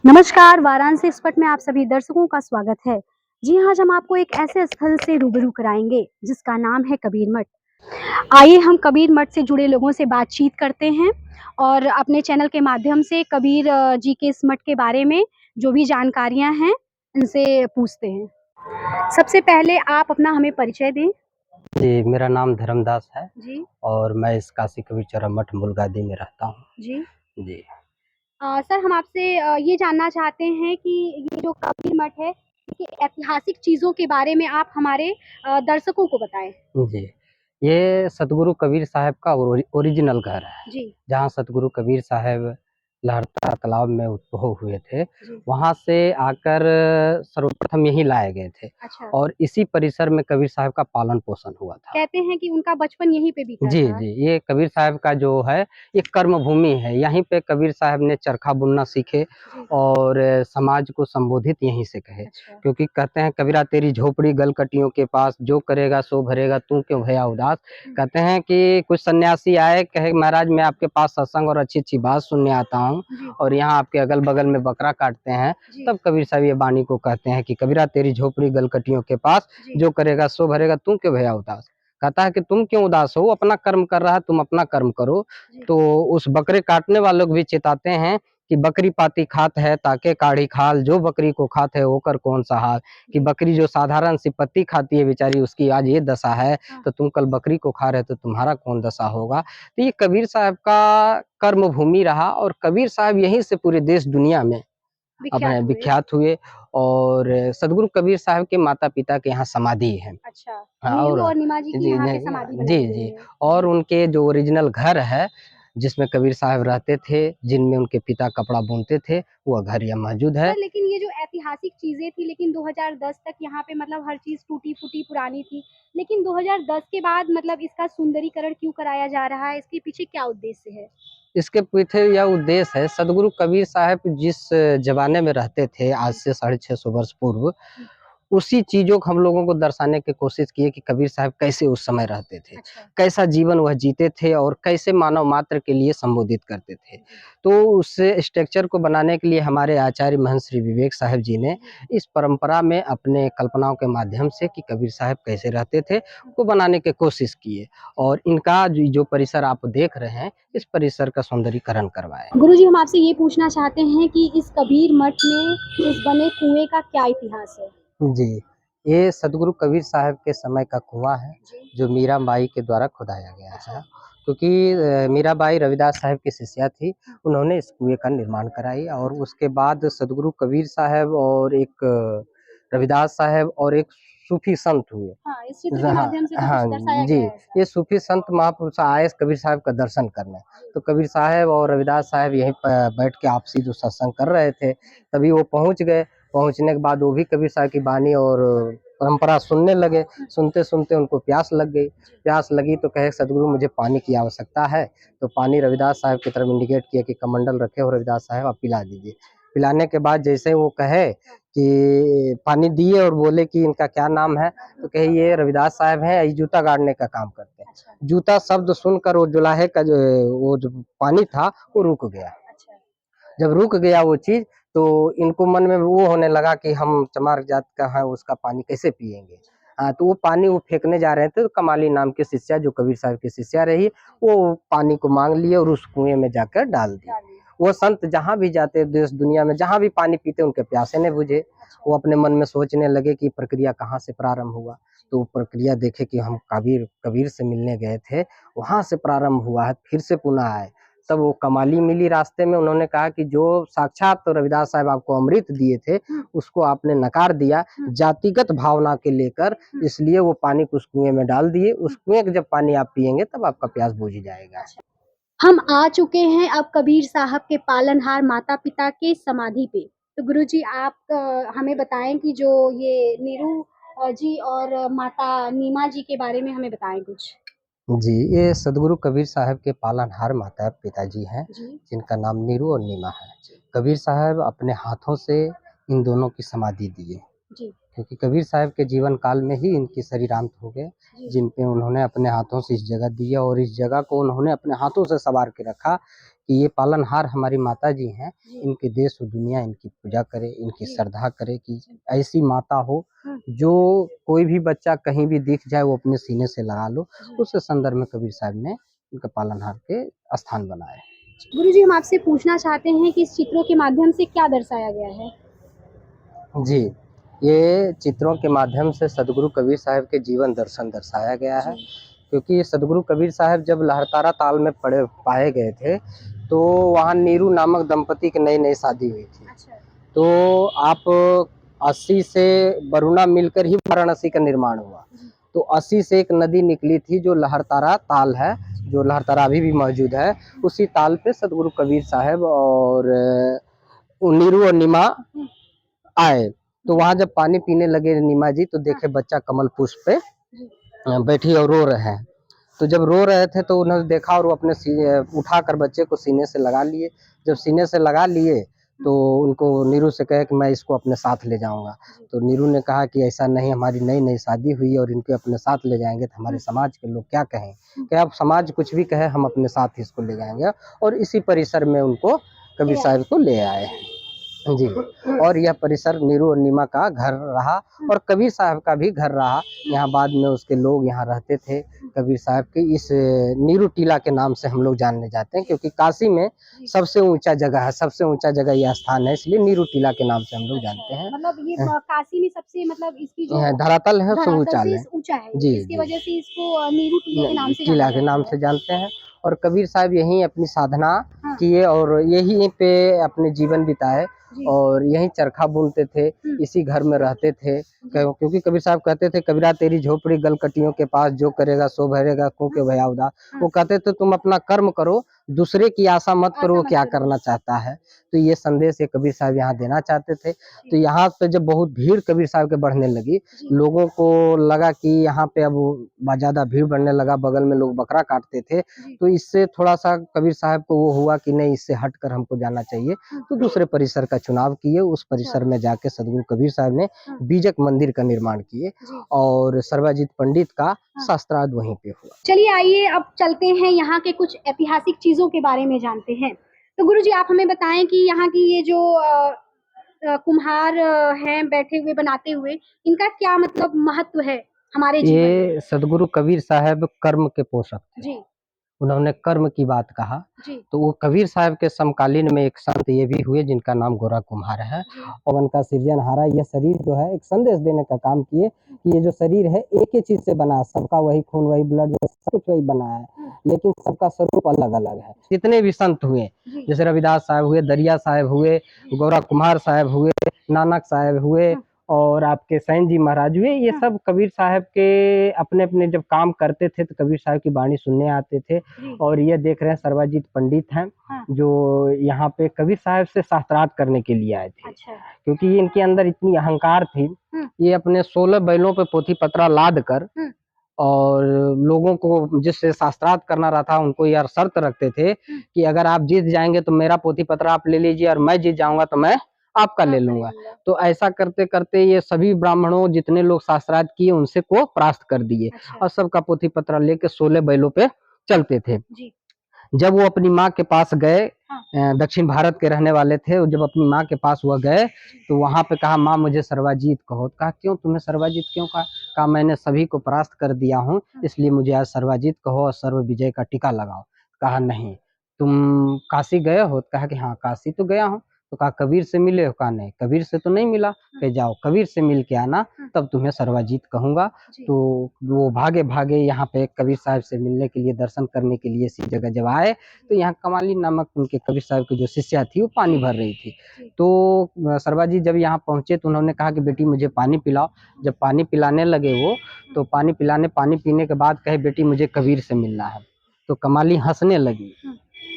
नमस्कार, वाराणसी एक्सपर्ट में आप सभी दर्शकों का स्वागत है। जी हाँ, आज हम आपको एक ऐसे स्थल से रूबरू कराएंगे जिसका नाम है कबीर मठ। आइए हम कबीर मठ से जुड़े लोगों से बातचीत करते हैं और अपने चैनल के माध्यम से कबीर जी के इस मठ के बारे में जो भी जानकारियां हैं इनसे पूछते हैं। सबसे पहले आप अपना हमें परिचय दें। जी, मेरा नाम धर्मदास है जी और मैं इस काशी कबीर चौरा मठ मुलगादी में रहता हूँ। जी। जी। सर हम आपसे ये जानना चाहते हैं कि ये जो कबीर मठ है, इसकी ऐतिहासिक चीज़ों के बारे में आप हमारे दर्शकों को बताएँ। जी, ये सतगुरु कबीर साहब का ओरिजिनल घर है, जी, जहाँ सतगुरु कबीर साहब लहड़ता तालाब में उद्भव हुए थे। जी। वहाँ से आकर सर्वप्रथम यहीं लाए गए थे अच्छा, और इसी परिसर में कबीर साहब का पालन-पोषण हुआ था। कहते हैं कि उनका बचपन यहीं पे बीता जी, था। जी। ये कबीर साहब का जो है, ये कर्म भूमि है। यहीं पे कबीर साहब ने चरखा बुनना सीखे जी, और समाज को संबोधित यहीं से कहे। अच्छा। क्योंकि कहते हैं कबीरा तेरी झोपड़ी गलकटियों के पास, जो करेगा सो भरेगा तू क्यों भया उदास। हुँ, कहते हैं कि कुछ सन्यासी आए, कहे महाराज मैं आपके पास सत्संग और अच्छी-अच्छी बात सुनने आता हूँ जी, और यहाँ आपके अगल-बगल में बकरा काटते हैं। जी, तब कबीर साहब ये वाणी को कहते हैं कि कबीरा तेरी झोपड़ी गलकटियों के पास, जी, जो करेगा सो भरेगा तू क्यों भया उदास। कहता है कि तुम क्यों उदास हो? अपना कर्म कर रहा है, तुम अपना कर्म करो। जी, तो उस बकरे काटने वालों को भी चेताते हैं कि बकरी पाती खात है ताके काढ़ी खाल, जो बकरी को खात है होकर कौन सा हाल। कि जी, बकरी जो साधारण सी पत्ती खाती है बेचारी, उसकी आज ये दशा है, हाँ, तो तुम कल बकरी को खा रहे हो तो तुम्हारा कौन दशा होगा। तो ये कबीर साहब का कर्म भूमि रहा और कबीर साहब यहीं से पूरे देश दुनिया में विख्यात अपने हुए। विख्यात हुए और सदगुरु कबीर साहब के माता-पिता के यहाँ समाधि है। अच्छा, हाँ, नीरू और और नीमा जी की जी, यहाँ पे समाधि नहीं बनाई जी, गई जी। है। और जी, उनके जो ओरिजिनल घर है, जिसमें कबीर साहब रहते थे, जिनमें उनके पिता कपड़ा बुनते थे, वो घर यहाँ मौजूद है। सर लेकिन ये जो ऐतिहासिक चीज़ें थी लेकिन 2010 तक यहाँ पे मतलब हर चीज़ टूटी-फूटी पुरानी थी। लेकिन 2010 के बाद मतलब इसका सुंदरीकरण क्यों कराया जा रहा है? इसके पीछे क्या उद्देश्य है? इसके पीछे यह उद्देश्य है, सदगुरु कबीर साहब जिस ज़माने में रहते थे, आज जी, से 650 वर्ष पूर्व, जी, उसी चीज़ों को हम लोगों को दर्शाने की कोशिश की है कि कबीर साहब कैसे उस समय रहते थे, अच्छा, कैसा जीवन वह जीते थे और कैसे मानव मात्र के लिए संबोधित करते थे। जी, तो उस स्ट्रक्चर को बनाने के लिए हमारे आचार्य महंत श्री विवेक साहब जी ने जी, इस परंपरा में अपने कल्पनाओं के माध्यम से कि कबीर साहब कैसे रहते थे, हुँ, को बनाने की कोशिश की है और इनका जो परिसर आप देख रहे हैं, इस जी। परिसर का सौंदर्यीकरण करवाया है। गुरुजी हम आपसे ये पूछना चाहते हैं कि इस कबीर मठ में इस बने कुएँ का क्या इतिहास है? जी, ये सतगुरु कबीर साहब के समय का कुआँ है, जी, जो मीराबाई के द्वारा खुदाया गया अच्छा, है। क्योंकि मीराबाई रविदास साहब की शिष्या थी, हुँ, उन्होंने इस कुएँ का निर्माण कराई और उसके बाद सतगुरु कबीर साहब और एक रविदास साहब और एक सूफ़ी संत हुए। हाँ, इस चित्र के हाँ, माध्यम से तो कुछ हाँ दर्शाया जी, गया है ऐसा। ये सूफ़ी संत महापुरुष आए कबीर साहब का दर्शन करने। जी, तो कबीर साहब और रविदास साहब यहीं प बैठ के आपसी जो सत्संग कर रहे थे, जी, तभी वो पहुँच गए। पहुँचने के बाद वो भी कबीर साहब की वाणी और परंपरा सुनने लगे। हुँ, सुनते-सुनते उनको प्यास लग गई। जी, प्यास लगी तो कहे सतगुरु मुझे पानी की आवश्यकता है। तो पानी रविदास साहब की तरफ इंडिकेट किया कि कमंडल रखे हो रविदास साहब आप पिला दीजिए। अच्छा, पिलाने के बाद जैसे ही वो कहे हाँ, कि पानी दिए और बोले कि इनका क्या नाम है? तो कहे ये रविदास साहब हैं, ये जूता गाड़ने का काम करते हैं। अच्छा, जूता शब्द सुनकर वो जुलाहे का जो वो जो पानी था वो रुक गया। अच्छा, जब रुक गया वो चीज़ तो इनको मन में वो होने लगा कि हम चमार जात का है उसका पानी कैसे पिएँगे? जी, तो वो पानी वो फेंकने जा रहे थे तो कमाली नाम की शिष्या जो कबीर साहब की शिष्या रही, जी, वो पानी को माँग लिए और उस कुएँ में जाकर डाल दिए। डालिए। वो संत जहाँ भी जाते देश दुनिया में जहाँ भी पानी पीते उनके प्यासे नहीं बुझे। अच्छा, वो अपने मन में सोचने लगे कि प्रक्रिया कहाँ से प्रारंभ हुआ? तो वो प्रक्रिया देखे कि हम कबीर कबीर से मिलने गए थे, वहाँ से प्रारंभ हुआ है, फिर से पुनः आए। तब वो कमाली मिली रास्ते में, उन्होंने कहा कि जो साक्षात तो रविदास साहब आपको अमृत दिए थे, हुँ, उसको आपने नकार दिया, हुँ, जातिगत भावना के लेकर, हुँ, इसलिए वो पानी को उस कुएँ में डाल दिए। उस हुँ, कुएँ का जब पानी आप पिएँगे तब आपका प्यास बुझ जाएगा। अच्छा। हम आ चुके हैं अब कबीर साहब के पालनहार माता-पिता के समाधि पे। तो गुरुजी आप हमें बताएँ कि जो ये नीरू जी और माता नीमा जी के बारे में हमें बताएँ कुछ? जी, ये सद्गुरु कबीर साहब के पालनहार माता-पिता जी हैं, जी, जिनका नाम नीरू और नीमा है। जी, कबीर साहब अपने हाथों से इन दोनों की समाधि दिए, जी, क्योंकि कबीर साहब के जीवन काल में ही इनकी शरीरांत हो गए, जी, जिन पे उन्होंने अपने हाथों से इस जगह दी है और इस जगह को उन्होंने अपने हाथों से सँवार के रखा कि ये पालनहार हमारी माता जी हैं, जी। इनके देश और दुनिया इनकी पूजा करे, इनकी जी। श्रद्धा करे कि ऐसी माता हो हाँ। जो कोई भी बच्चा कहीं भी दिख जाए वो अपने सीने से लगा लो। जी। उस संदर्भ में कबीर साहब ने उनके पालनहार के स्थान बनाए। गुरुजी, हम आपसे पूछना चाहते हैं कि इस चित्रों के माध्यम से क्या दर्शाया गया है? जी, ये चित्रों के माध्यम से सद्गुरु कबीर साहब के जीवन दर्शन दर्शाया गया है। जी। क्योंकि सद्गुरु कबीर साहब जब लहरतारा ताल में पाए गए थे, तो वहाँ नीरू नामक दंपति की नई-नई शादी हुई थी। अच्छा। तो आप 80 से वरुणा मिलकर ही वाराणसी का निर्माण हुआ। जी। तो 80 से एक नदी निकली थी जो लहरतारा ताल है, जो लहरतारा अभी भी मौजूद है। उसी ताल पे सद्गुरु कबीर साहब और नीरू और नीमा आए। तो वहाँ जब पानी पीने लगे नीमा जी, तो देखे बच्चा कमल पुष्प पे बैठी और रो रहे हैं। तो जब रो रहे थे तो उन्होंने देखा और वो अपने उठाकर बच्चे को सीने से लगा लिए। जब सीने से लगा लिए तो उनको नीरू से कहे कि मैं इसको अपने साथ ले जाऊँगा। तो नीरू ने कहा कि ऐसा नहीं, हमारी नई-नई शादी हुई है और इनको अपने साथ ले जाएँगे तो हमारे समाज के लोग क्या कहें? कि अब समाज कुछ भी कहे, हम अपने साथ ही इसको ले जाएँगे, और इसी परिसर में उनको कबीर साहब को ले आए। जी, और यह परिसर नीरू और नीमा का घर रहा और कबीर साहब का भी घर रहा। यहाँ बाद में उसके लोग यहाँ रहते थे। कबीर साहब की इस नीरू टीला के नाम से हम लोग जानने जाते हैं, क्योंकि काशी में सबसे ऊँचा जगह है, सबसे ऊँचा जगह यह स्थान है, इसलिए नीरू टीला के नाम से हम लोग जानते हैं। मतलब ये काशी में सबसे, मतलब इसकी जो धरातल है सो ऊँचा धरातल है। से ऊँचा है, जी, इसकी जी। वजह से इसको नीरू टीले के नाम से जाना टीला के जाता नाम है। से जानते हैं। और कबीर साहब यहीं अपनी साधना हाँ। किए और यहीं पे अपने जीवन बिताए जी। और यहीं चरखा बुनते थे, इसी घर में रहते थे। क्योंकि कबीर साहब कहते थे, कबीरा तेरी झोपड़ी गलकटियों के पास, जो करेगा सो भरेगा क्योंकि भया उदास। वो कहते थे तुम अपना कर्म करो, दूसरे की आशा मत करो वो क्या करना चाहता है। तो ये संदेश ये कबीर साहब यहाँ देना चाहते थे। तो यहाँ पे जब बहुत भीड़ कबीर साहब के बढ़ने लगी, लोगों को लगा कि यहाँ पे अब ज़्यादा भीड़ बढ़ने लगा, बगल में लोग बकरा काटते थे, तो इससे थोड़ा-सा कबीर साहब को वो हुआ कि नहीं, इससे हटकर हमको जाना चाहिए। तो दूसरे परिसर का चुनाव किए, उस परिसर में जाके सद्गुरु कबीर साहब ने बीजक मंदिर का निर्माण किए और सर्वजित पंडित का शास्त्रार्थ वहीं पे हुआ। चलिए आइए अब चलते हैं, यहाँ के कुछ ऐतिहासिक चीज़ों के बारे में जानते हैं। तो गुरुजी, आप हमें बताएँ कि यहाँ की ये जो कुम्हार हैं बैठे हुए बनाते हुए, इनका क्या मतलब महत्व है हमारे जीवन में? ये सद्गुरु कबीर साहब कर्म के पोषक थे। जी। उन्होंने कर्म की बात कहा, जी। तो वो कबीर साहब के समकालीन में एक संत ये भी हुए जिनका नाम गोरा कुम्हार है। पवन का सृजनहारा, यह शरीर जो है एक संदेश देने का काम किए कि ये जो शरीर है एक ही चीज़ से बना है, सबका वही खून, वही ब्लड, सब कुछ वही बना है, लेकिन सबका स्वरूप अलग-अलग है। जितने भी संत हुए, जैसे रविदास साहब हुए, दरिया साहब हुए, गोरा कुम्हार साहब हुए, नानक साहब हुए और आपके सैन जी महाराज हुए, ये सब कबीर साहब के अपने-अपने जब काम करते थे तो कबीर साहब की वाणी सुनने आते थे। और ये देख रहे हैं सर्वजित पंडित हैं, जो यहाँ पे कबीर साहब से शास्त्रार्थ करने के लिए आए थे। अच्छा। क्योंकि इनके अंदर इतनी अहंकार थी, ये अपने 16 बैलों पे पोथी पत्रा लाद कर और लोगों को जिससे शास्त्रार्थ करना रहता उनको यह शर्त रखते थे कि अगर आप जीत जाएँगे तो मेरा पोथी पत्रा आप ले लीजिए और मैं जीत जाऊँगा तो मैं आपका ले लूँगा। तो ऐसा करते-करते ये सभी ब्राह्मणों जितने लोग शास्त्रार्थ किए उनसे को परास्त कर दिए और सबका पोथी पत्रा लेके 16 बैलों पे चलते थे। जब वो अपनी माँ के पास गए, दक्षिण भारत के रहने वाले थे, जब अपनी माँ के पास वो गए तो वहाँ पे कहा माँ मुझे सर्वजीत कहो। कहा क्यों, तुम्हें सर्वजीत क्यों कहा? कहा मैंने सभी को परास्त कर दिया हूँ, इसलिए मुझे आज सर्वजीत कहो और सर्व विजय का टीका लगाओ। कहा नहीं, तुम काशी गए हो? कहा कि हाँ काशी तो गया हूँ। तो कहा कबीर से मिले हो? कहा नहीं, कबीर से तो नहीं मिला। कहे जाओ कबीर से मिल के आना, तब तुम्हें सर्वजीत कहूँगा। तो वो भागे-भागे यहाँ पे कबीर साहब से मिलने के लिए, दर्शन करने के लिए इसी जगह जब आए, तो यहाँ कमाली नामक उनके कबीर साहब की जो शिष्या थी वो पानी भर रही थी। तो सर्वजीत जब यहाँ पहुँचे तो उन्होंने कहा कि बेटी मुझे पानी पिलाओ। जब पानी पिलाने लगे वो, तो पानी पीने के बाद कहे बेटी मुझे कबीर से मिलना है। तो कमाली हँसने लगी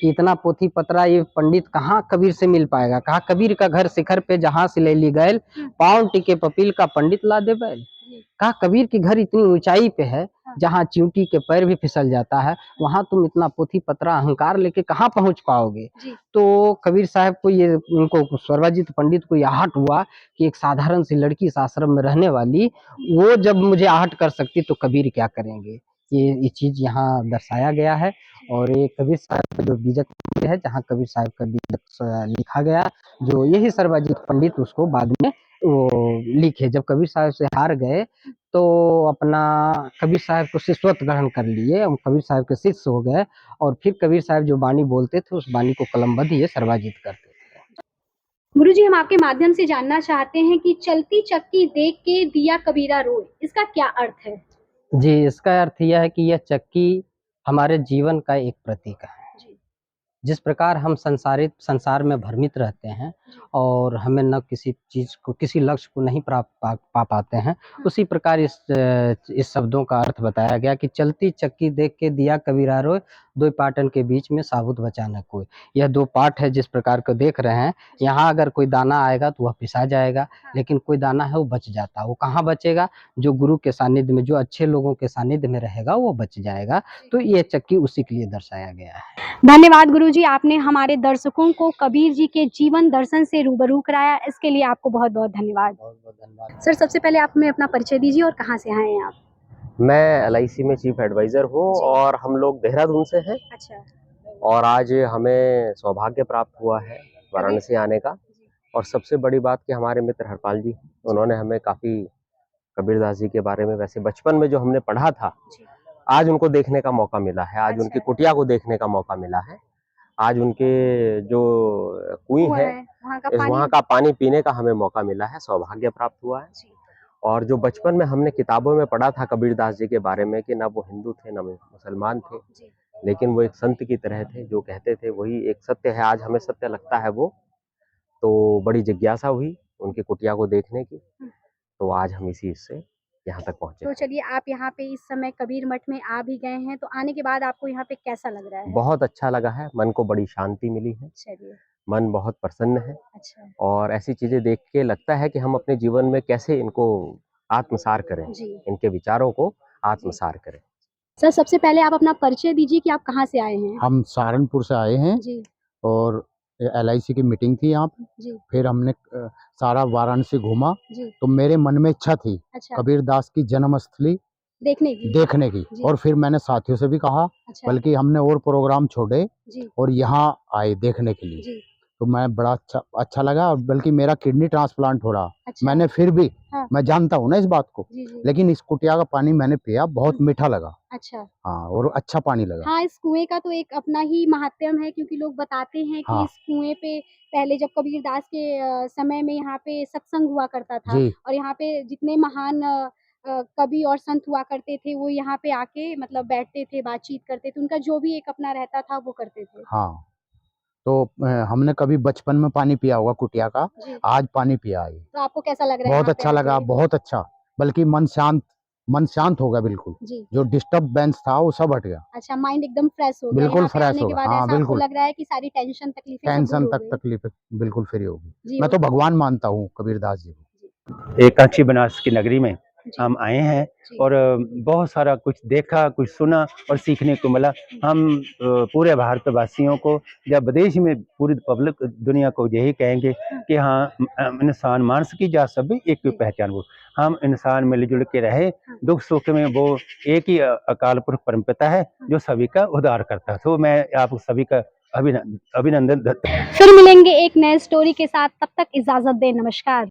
कि इतना पोथी पत्रा ये पंडित कहाँ कबीर से मिल पाएगा। कहा कबीर का घर शिखर पे जहाँ सिलैली गैल, पाँव टिके पपील का पंडित ला दे बैल। कहा कबीर की घर इतनी ऊंचाई पे है, जहाँ चींटी के पैर भी फिसल जाता है, वहाँ तुम इतना पोथी पत्रा अहंकार लेके कहाँ पहुँच पाओगे। तो कबीर साहब को ये, उनको सर्वजित पंडित को यह आहट हुआ कि एक साधारण सी लड़की इस आश्रम में रहने वाली, वो जब मुझे आहट कर सकती तो कबीर क्या करेंगे। ये चीज़ यहाँ दर्शाया गया है। और ये कबीर साहब का जो बीजक है, जहाँ कबीर साहब का बीजक लिखा गया, जो यही सर्वजित पंडित उसको बाद में वो लिखे। जब कबीर साहब से हार गए तो अपना कबीर साहब को शिष्यत्व ग्रहण कर लिए, हम कबीर साहब के शिष्य हो गए। और फिर कबीर साहब जो बानी बोलते थे, उस बानी को कलमबद्ध ये सर्वजित करते थे। गुरुजी, हम आपके माध्यम से जानना चाहते हैं कि चलती चक्की देख के दिया कबीरा रोए, इसका क्या अर्थ है? जी, इसका अर्थ यह है कि यह चक्की हमारे जीवन का एक प्रतीक है। जी, जिस प्रकार हम संसार में भ्रमित रहते हैं और हमें न किसी चीज़ को, किसी लक्ष्य को नहीं पा पाते हैं, उसी प्रकार इस शब्दों का अर्थ बताया गया कि चलती चक्की देख के दिया कबीरा रोए, दो पाटन के बीच में साबुत बचा न कोई। यह दो पाठ है जिस प्रकार को देख रहे हैं। यहाँ अगर कोई दाना आएगा तो वह पिसा जाएगा, लेकिन कोई दाना है वो बच जाता है। वो कहाँ बचेगा? जो गुरु के सानिध्य में, जो अच्छे लोगों के सानिध्य में रहेगा वो बच जाएगा। तो ये चक्की उसी के लिए दर्शाया गया है। धन्यवाद गुरुजी, आपने हमारे दर्शकों को कबीर जी के जीवन दर्शन से रूबरू कराया, इसके लिए आपको बहुत-बहुत धन्यवाद। बहुत-बहुत धन्यवाद। सर, सबसे पहले आप हमें अपना परिचय दीजिए और कहाँ से आए हैं आप? मैं एलआईसी में चीफ एडवाइजर हूँ और हम लोग देहरादून से हैं। अच्छा, और आज हमें सौभाग्य प्राप्त हुआ है वाराणसी आने का। और सबसे बड़ी बात कि हमारे मित्र हरपाल जी, उन्होंने हमें काफ़ी कबीरदास जी के बारे में, वैसे बचपन में जो हमने पढ़ा था, आज उनको देखने का मौका मिला है। आज उनकी कुटिया को देखने का मौका मिला है। आज उनके जो कुएं है, वहाँ का पानी पीने का हमें मौका मिला है, सौभाग्य प्राप्त हुआ है। और जो बचपन में हमने किताबों में पढ़ा था कबीरदास जी के बारे में कि ना वो हिंदू थे ना मुसलमान थे, लेकिन वो एक संत की तरह थे, जो कहते थे वही एक सत्य है। आज हमें सत्य लगता है वो। तो बड़ी जिज्ञासा हुई उनकी कुटिया को देखने की, तो आज हम इसी से यहाँ तक पहुँचे। तो चलिए, आप यहाँ पे इस समय कबीर मठ में आ भी गए हैं, तो आने के बाद आपको यहाँ पे कैसा लग रहा है? बहुत अच्छा लगा है, मन को बड़ी शांति मिली है, चलिए, मन बहुत प्रसन्न है। अच्छा, और ऐसी चीजें देख के लगता है कि हम अपने जीवन में कैसे इनको आत्मसार करें, जी। इनके विचारों को आत्मसार करें। सर, सबसे पहले आप अपना परिचय दीजिए कि आप कहाँ से आए हैं? हम सहारनपुर से आए हैं जी, और एलआईसी की मीटिंग थी यहाँ पे। जी, फिर हमने सारा वाराणसी घूमा, जी, तो मेरे मन में इच्छा थी अच्छा, कबीरदास की जन्मस्थली देखने की। जी। और फिर मैंने साथियों से भी कहा, अच्छा, बल्कि हमने और प्रोग्राम छोड़े जी, और यहाँ आए देखने के लिए। जी, तो मैं बड़ा अच्छा लगा। बल्कि मेरा किडनी ट्रांसप्लांट हो रहा, अच्छा, मैंने फिर भी, हाँ, मैं जानता हूँ ना इस बात को, जी, जी, लेकिन इस कुटिया का पानी मैंने पिया, बहुत मीठा लगा। अच्छा। हाँ, और अच्छा पानी लगा। हाँ, इस कुएँ का तो एक अपना ही महात्म्य है, क्योंकि लोग बताते हैं कि हाँ इस कुएँ पे पहले जब कबीरदास के समय में यहाँ पे सत्संग हुआ करता था, जी, और यहाँ पे जितने महान कवि और संत हुआ करते थे, वो यहाँ पे आके मतलब बैठते थे, बातचीत करते थे, उनका जो भी एक अपना रहता था वो करते थे। हाँ। तो हमने कभी बचपन में पानी पिया होगा कुटिया का, जी, आज पानी पिया है। तो आपको कैसा लग रहा है बहुत यहाँ पे अच्छा लगा, आके? बहुत अच्छा। बल्कि मन शांत हो गया बिल्कुल। जी, जो डिस्टर्बेंस था वो सब हट गया, अच्छा, माइंड एकदम फ्रेश हो गया, बिल्कुल यहाँ पे फ्रेश आने हो के गया। बाद हाँ, ऐसा आपको बिल्कुल। लग रहा है कि सारी टेंशन तकलीफें सब टेंशन दूर हो गई? तकलीफ बिल्कुल फ्री होगी। जी, मैं तो भगवान मानता हूँ कबीरदास जी को। एक काशी बनारस की नगरी में जी, हम आए हैं जी, और बहुत सारा कुछ देखा, कुछ सुना और सीखने को मिला। हम पूरे भारतवासियों को या विदेश में पूरी पब्लिक दुनिया को यही कहेंगे कि हाँ, इंसान मानस की जा सभी एक पहचान वो। हम इंसान मिलजुल के रहे, दुख सुख में वो एक ही अकाल पुरख परमपिता है जो सभी का उद्धार करता है। तो मैं आप सभी का अभिनंदन फिर मिलेंगे एक नए स्टोरी के साथ, तब तक इजाजत दें, नमस्कार।